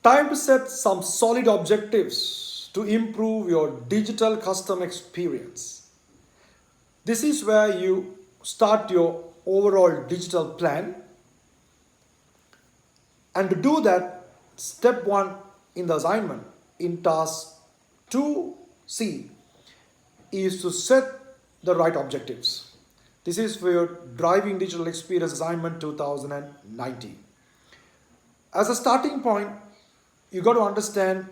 Time to set some solid objectives to improve your digital customer experience. This is where you start your overall digital plan. And to do that, step 1 in the assignment in task 2C is to set the right objectives. This is for your Driving Digital Experience Assignment 2019. As a starting point, you got to understand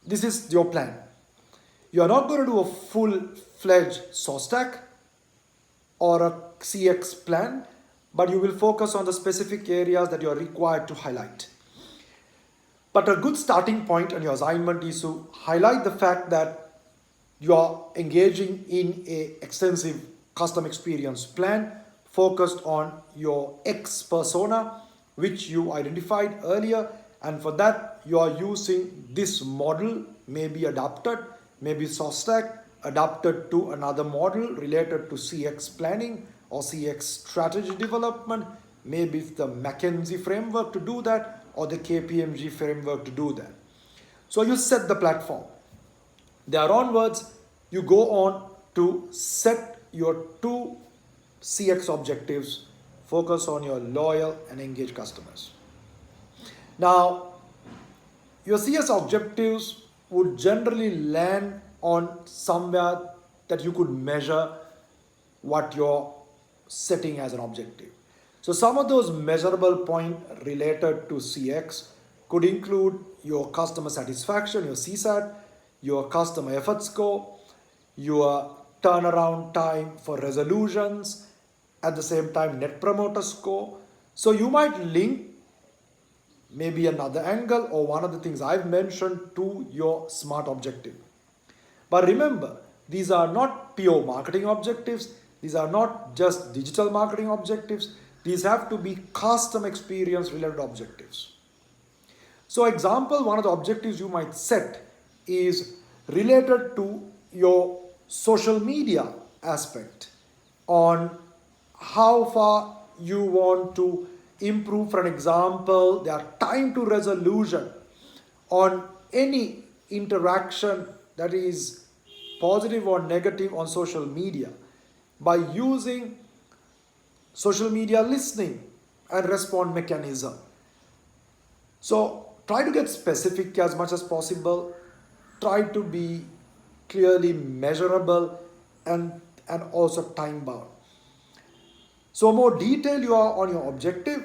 this is your plan. You are not going to do a full-fledged source stack or a CX plan, but you will focus on the specific areas that you are required to highlight. But a good starting point on your assignment is to highlight the fact that you are engaging in an extensive custom experience plan focused on your X persona, which you identified earlier, and for that you are using this model, maybe adapted, maybe source stack, adapted to another model related to CX planning or CX strategy development, maybe the McKinsey framework to do that, or the KPMG framework to do that. So you set the platform. There onwards, you go on to set your 2 CX objectives, focus on your loyal and engaged customers. Now, your CS objectives would generally land on somewhere that you could measure what you're setting as an objective. So some of those measurable points related to CX could include your customer satisfaction, your CSAT, your customer effort score, your turnaround time for resolutions, at the same time net promoter score. So you might link maybe another angle or one of the things I've mentioned to your SMART objective. But remember, these are not pure marketing objectives. These are not just digital marketing objectives. These have to be custom experience related objectives. So example, one of the objectives you might set is related to your social media aspect, on how far you want to improve, for an example, their time to resolution on any interaction that is positive or negative on social media by using social media listening and response mechanism. So try to get specific as much as possible. Try to be clearly measurable and also time bound. So more detail you are on your objective,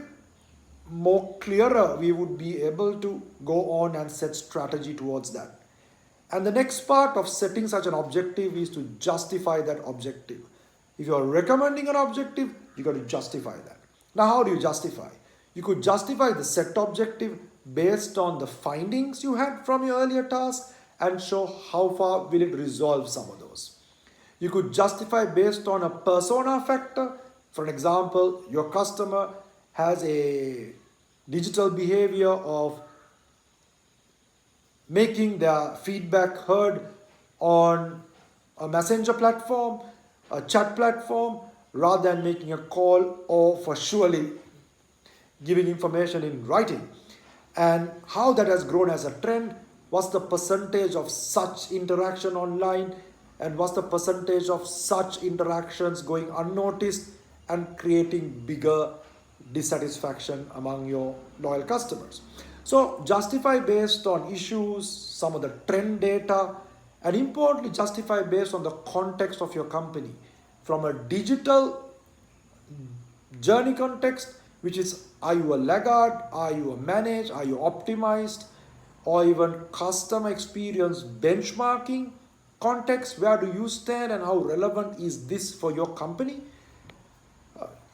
more clearer we would be able to go on and set strategy towards that. And the next part of setting such an objective is to justify that objective. If you are recommending an objective, you got to justify that. Now, how do you justify? You could justify the set objective based on the findings you had from your earlier task and show how far will it resolve some of those. You could justify based on a persona factor. For example, your customer has a digital behavior of making their feedback heard on a messenger platform, a chat platform, rather than making a call, or for surely giving information in writing. And how that has grown as a trend, what's the percentage of such interaction online, and what's the percentage of such interactions going unnoticed and creating bigger dissatisfaction among your loyal customers. So justify based on issues, some of the trend data, and importantly justify based on the context of your company. From a digital journey context, which is, are you a laggard, are you a managed, are you optimized, or even customer experience benchmarking context, where do you stand and how relevant is this for your company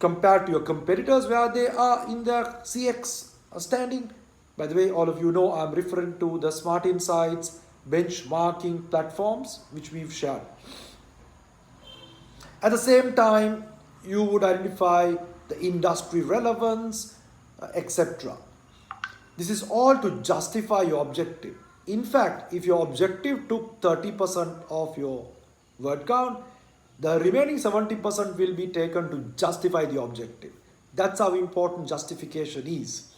compared to your competitors, where they are in their CX standing. By the way, all of you know I'm referring to the Smart Insights benchmarking platforms which we've shared. At the same time, you would identify the industry relevance, etc. This is all to justify your objective. In fact, if your objective took 30% of your word count, the remaining 70% will be taken to justify the objective. That's how important justification is.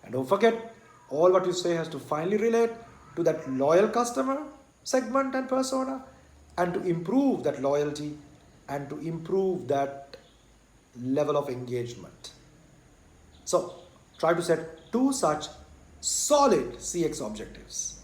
And don't forget, All what you say has to finally relate to that loyal customer segment and persona, and to improve that loyalty and to improve that level of engagement. So try to set two such solid CX objectives.